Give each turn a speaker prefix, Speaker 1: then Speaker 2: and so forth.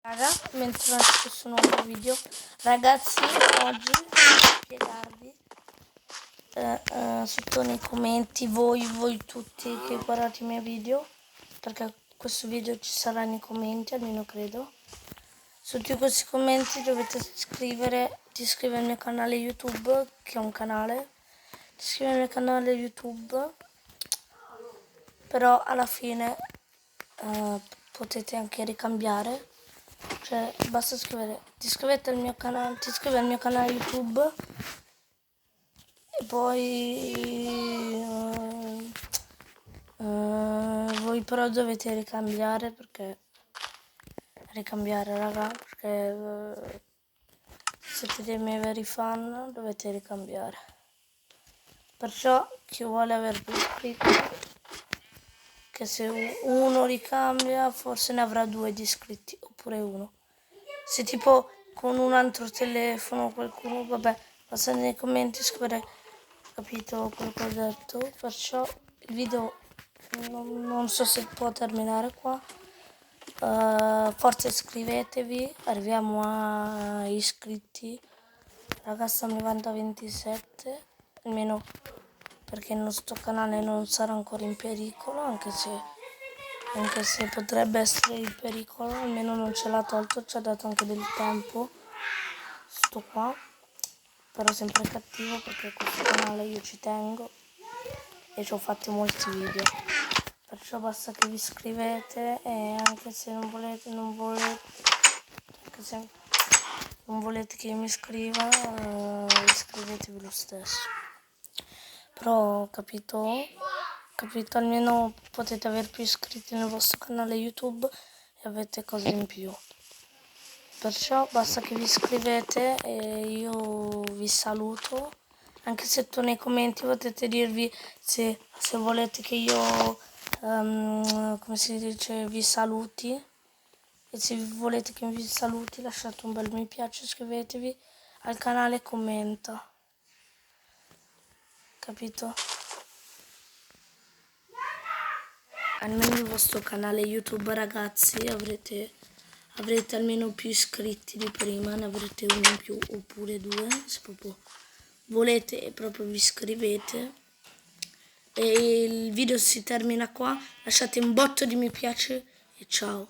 Speaker 1: Raga, bentornati su questo nuovo video. Ragazzi, oggi voglio spiegarvi sotto nei commenti, voi tutti che guardate i miei video, perché questo video ci sarà nei commenti, almeno credo. Sotto questi commenti dovete scrivere, ti iscrivere al mio canale YouTube, che è un canale, ti iscrivere al mio canale YouTube, però alla fine potete anche ricambiare. Cioè basta scrivere, ti iscrivete al mio canale, ti iscrivi al mio canale YouTube e poi voi però dovete ricambiare, perché raga, perché siete dei miei veri fan, dovete ricambiare. Perciò chi vuole aver più iscritti, che se uno ricambia forse ne avrà 2 di iscritti, oppure uno. Se tipo con un altro telefono qualcuno, vabbè, basta nei commenti scrivere, capito quello che ho detto. Perciò il video non so se può terminare qua. Forza iscrivetevi, arriviamo a iscritti. Ragazzi, mi vanta 27, almeno perché il nostro canale non sarà ancora in pericolo, anche se potrebbe essere in pericolo, almeno non ce l'ha tolto, ci ha dato anche del tempo, sto qua, però sempre cattivo perché questo canale io ci tengo e ci ho fatto molti video, perciò basta che vi iscrivete, e anche se non volete che io mi iscriva, iscrivetevi lo stesso. Però capito, almeno potete avere più iscritti nel vostro canale YouTube e avete cose in più. Perciò basta che vi iscrivete e io vi saluto. Anche se tu nei commenti potete dirvi se volete che io come si dice, vi saluti. E se volete che vi saluti, lasciate un bel mi piace, iscrivetevi al canale e commenta. Capito? Almeno il vostro canale YouTube, ragazzi, avrete almeno più iscritti di prima, ne avrete uno in più oppure 2, se proprio volete e proprio vi iscrivete. E il video si termina qua, lasciate un botto di mi piace e ciao.